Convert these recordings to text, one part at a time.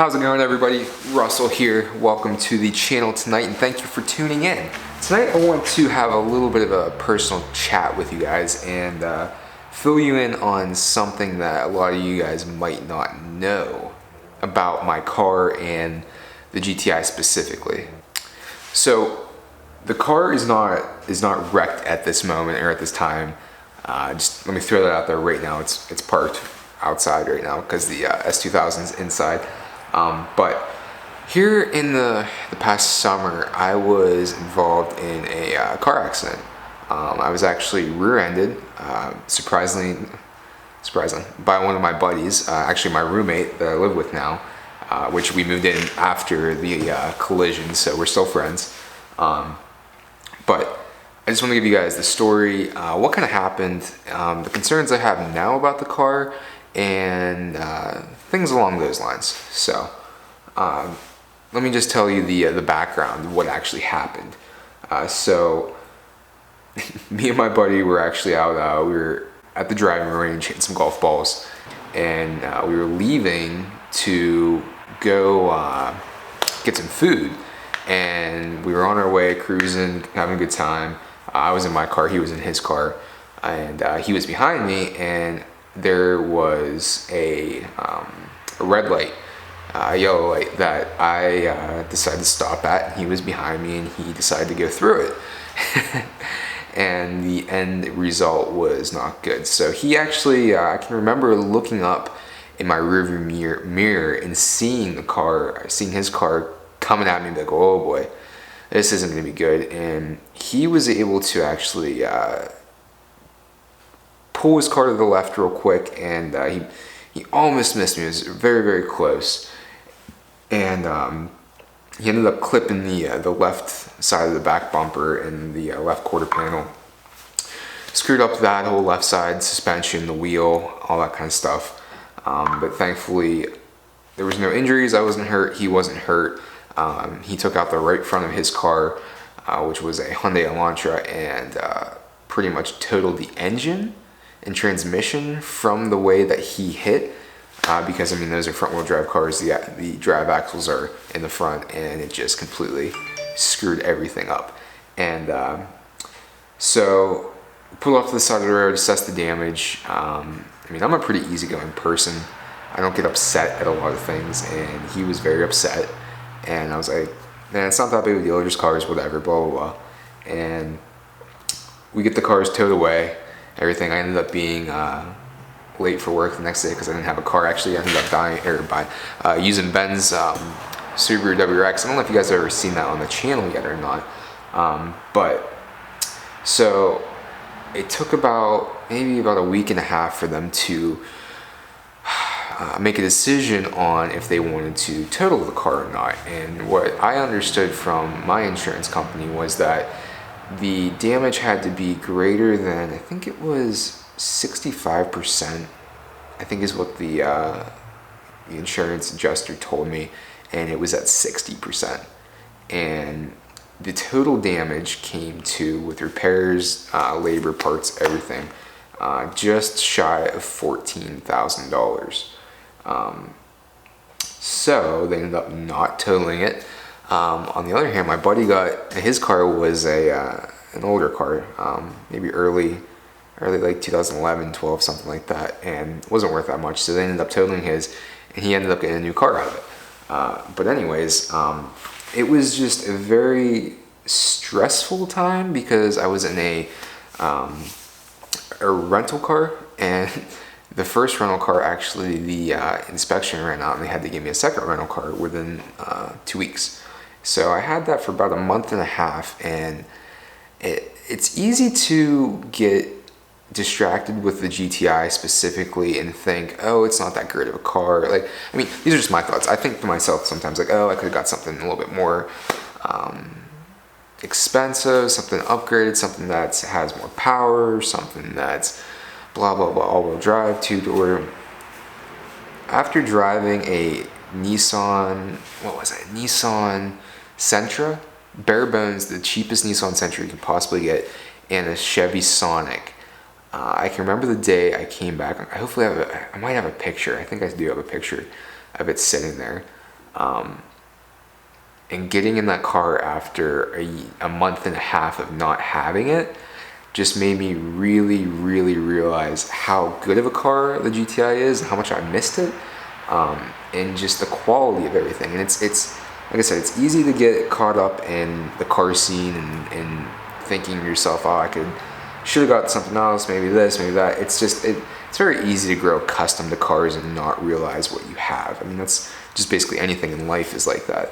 How's it going, everybody? Russell here. Welcome to the channel tonight, and thank you for tuning in. Tonight I want to have a little bit of a personal chat with you guys and fill you in on something that a lot of you guys might not know about my car and the GTI specifically. So the car is not wrecked at this moment or at this time. Just let me throw that out there right now. It's parked outside right now because the S2000 is inside. But here in the past summer, I was involved in a car accident. I was actually rear-ended, surprising, by one of my buddies, actually my roommate that I live with now, which we moved in after the collision, so we're still friends. But I just want to give you guys the story, what kind of happened, the concerns I have now about the car, and things along those lines. So let me just tell you the background of what actually happened. So me and my buddy were actually out, we were at the driving range hitting some golf balls, and we were leaving to go get some food, and we were on our way cruising, having a good time. I was in my car, he was in his car, and he was behind me, and there was a red light, a yellow light that I decided to stop at. He was behind me and he decided to go through it. And the end result was not good. So he actually, I can remember looking up in my rearview mirror and seeing his car coming at me and be like, oh boy, this isn't gonna be good. And he was able to actually pull his car to the left real quick, and he almost missed me. It was very, very close. And he ended up clipping the left side of the back bumper and the left quarter panel. Screwed up that whole left side, suspension, the wheel, all that kind of stuff. But thankfully, there was no injuries. I wasn't hurt. He wasn't hurt. He took out the right front of his car, which was a Hyundai Elantra, and pretty much totaled the engine and transmission from the way that he hit, because I mean those are front wheel drive cars. The drive axles are in the front, and it just completely screwed everything up. And so pulled off to the side of the road, assessed the damage. I mean, I'm a pretty easygoing person. I don't get upset at a lot of things, and he was very upset. And I was like, man, it's not that big of a deal, just cars, whatever, blah blah blah. And we get the cars towed away. Everything. I ended up being late for work the next day because I didn't have a car. Actually, I ended up using Ben's Subaru WRX. I don't know if you guys have ever seen that on the channel yet or not. But so it took maybe about a week and a half for them to make a decision on if they wanted to total the car or not. And what I understood from my insurance company was that the damage had to be greater than, I think it was 65%, I think is what the insurance adjuster told me, and it was at 60%. And the total damage came to, with repairs, labor, parts, everything, just shy of $14,000. So they ended up not totaling it. On the other hand, my buddy his car was an older car, maybe early like 2011, 12, something like that, and wasn't worth that much. So they ended up totaling his, and he ended up getting a new car out of it. But anyways, it was just a very stressful time because I was in a rental car, and the first rental car, actually, the inspection ran out, and they had to give me a second rental car within 2 weeks. So I had that for about a month and a half, and it's easy to get distracted with the GTI specifically and think, oh, it's not that great of a car. Like, I mean, these are just my thoughts. I think to myself sometimes, like, oh, I could have got something a little bit more expensive, something upgraded, something that has more power, something that's blah, blah, blah, all-wheel drive, two-door. After driving a Nissan Sentra, bare bones, the cheapest Nissan Sentra you can possibly get, and a Chevy Sonic. I can remember the day I came back. I might have a picture. I think I do have a picture of it sitting there. And getting in that car after a month and a half of not having it just made me really, really realize how good of a car the GTI is, how much I missed it, and just the quality of everything. And it's like I said, it's easy to get caught up in the car scene and thinking to yourself, oh, should have got something else, maybe this, maybe that. It's very easy to grow accustomed to cars and not realize what you have. I mean, that's just basically anything in life is like that.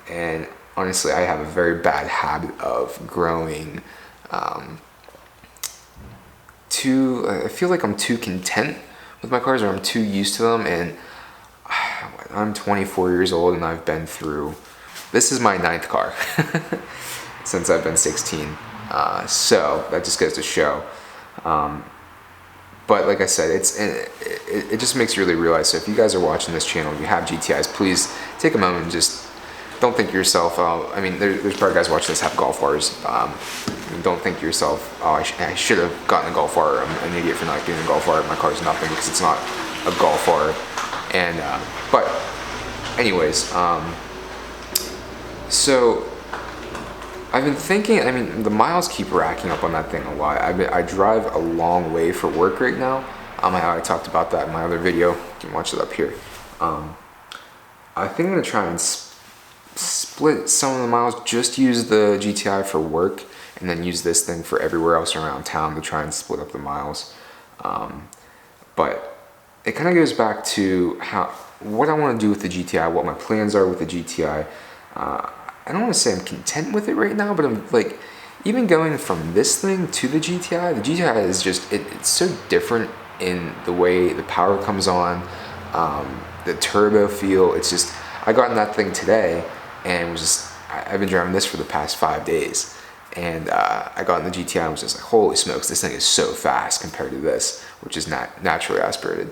And honestly, I have a very bad habit of growing I feel like I'm too content with my cars, or I'm too used to them, and I'm 24 years old and I've been through, this is my 9th car since I've been 16, so that just goes to show. But like I said, it just makes you really realize. So if you guys are watching this channel and you have GTIs, please take a moment and just don't think to yourself, I mean, there's probably guys watching this have Golf Rs. Don't think to yourself, oh, I should have gotten a Golf R. I'm an idiot for not getting a Golf R. My car's nothing, because it's not a Golf R. And but anyways, so I've been thinking, I mean, the miles keep racking up on that thing a lot. I drive a long way for work right now. I talked about that in my other video. You can watch it up here. I think I'm gonna try and split some of the miles, just use the GTI for work, and then use this thing for everywhere else around town to try and split up the miles. But it kind of goes back to what I want to do with the GTI, what my plans are with the GTI. I don't want to say I'm content with it right now, but I'm like, even going from this thing to the GTI is just, it's so different in the way the power comes on, the turbo feel. It's just, I got in that thing today and I've been driving this for the past 5 days. And I got in the GTI and was just like, holy smokes, this thing is so fast compared to this, which is naturally aspirated.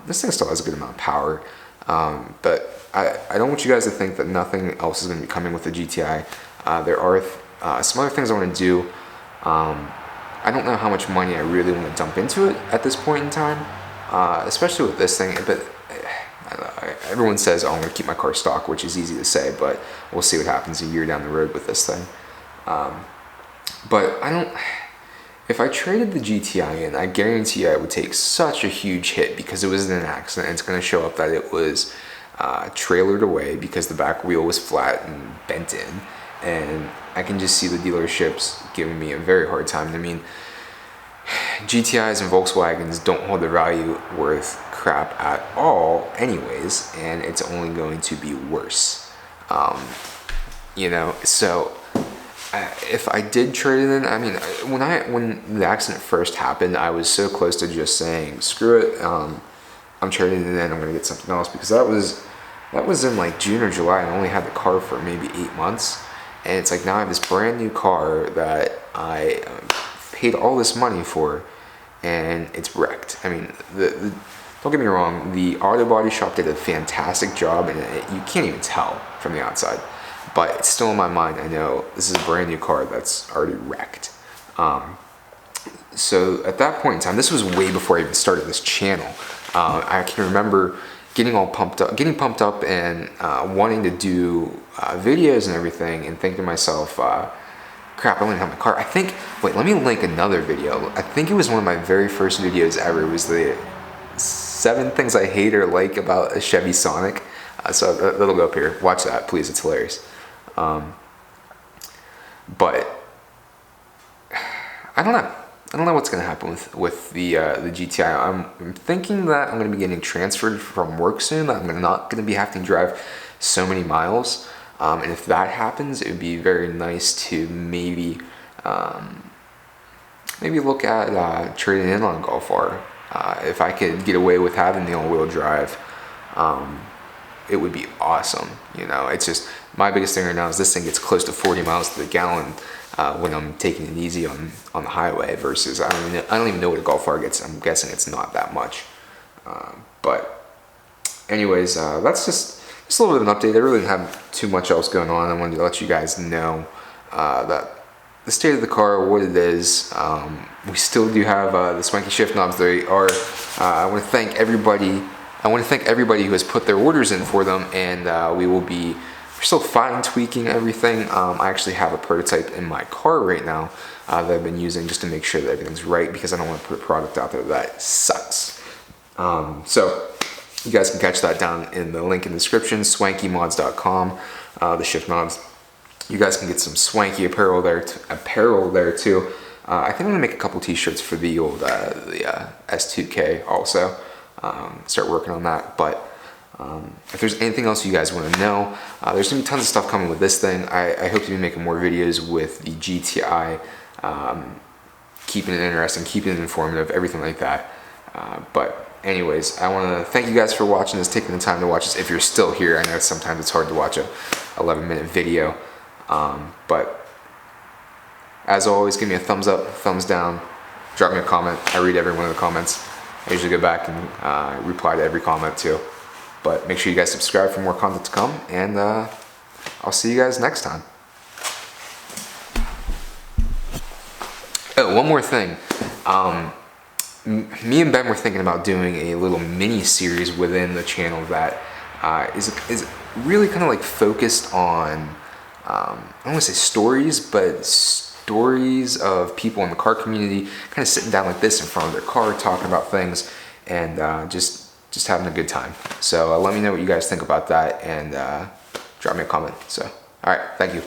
This thing still has a good amount of power. But I don't want you guys to think that nothing else is going to be coming with the GTI. There are some other things I want to do. I don't know how much money I really want to dump into it at this point in time, especially with this thing. But everyone says, oh, I'm going to keep my car stock, which is easy to say, but we'll see what happens a year down the road with this thing. But if I traded the GTI in, I guarantee I would take such a huge hit because it was in an accident. It's going to show up that it was trailered away because the back wheel was flat and bent in. And I can just see the dealerships giving me a very hard time. I mean, GTIs and Volkswagens don't hold their value worth crap at all anyways, and it's only going to be worse. So if I did trade it in, I mean, when the accident first happened, I was so close to just saying, screw it, I'm trading it in, I'm gonna get something else, because that was in like June or July, and I only had the car for maybe 8 months, and it's like now I have this brand new car that I paid all this money for, and it's wrecked. I mean, don't get me wrong, the auto body shop did a fantastic job, and you can't even tell from the outside. But it's still in my mind, I know this is a brand new car that's already wrecked. So at that point in time, this was way before I even started this channel. I can remember getting pumped up and wanting to do videos and everything, and thinking to myself, crap, I only have my car. Wait, let me link another video. I think it was one of my very first videos ever. It was the 7 things I hate or like about a Chevy Sonic. So that'll go up here. Watch that, please. It's hilarious. But I don't know what's going to happen with the GTI. I'm thinking that I'm going to be getting transferred from work soon. That I'm not going to be having to drive so many miles. And if that happens, it would be very nice to maybe look at trading in on a Golf R. If I could get away with having the all-wheel drive, it would be awesome. It's just, my biggest thing right now is this thing gets close to 40 miles to the gallon when I'm taking it easy on the highway, versus I don't even know what a Golf R gets. I'm guessing it's not that much. But anyways, that's just a little bit of an update. I really didn't have too much else going on. I wanted to let you guys know that the state of the car, what it is. We still do have the swanky shift knobs. They are, I want to thank everybody I want to thank everybody who has put their orders in for them, and we're still fine tweaking everything. I actually have a prototype in my car right now that I've been using just to make sure that everything's right, because I don't want to put a product out there that sucks. So you guys can catch that down in the link in the description, swankymods.com, the shift knobs. You guys can get some swanky apparel there too. I think I'm gonna make a couple t-shirts for the old S2K also. Start working on that. But if there's anything else you guys want to know, there's gonna be tons of stuff coming with this thing. I hope to be making more videos with the GTI, keeping it interesting, keeping it informative, everything like that. But anyways, I want to thank you guys for watching this, taking the time to watch this. If you're still here, I know sometimes it's hard to watch a 11-minute video, but as always, give me a thumbs up, thumbs down, drop me a comment. I read every one of the comments. I usually go back and reply to every comment too. But make sure you guys subscribe for more content to come, and I'll see you guys next time. Oh, one more thing. Me and Ben were thinking about doing a little mini series within the channel that is really kind of like focused on, I don't want to say stories, but stories of people in the car community kind of sitting down like this in front of their car, talking about things, and just having a good time. So let me know what you guys think about that, and drop me a comment. So, all right, thank you.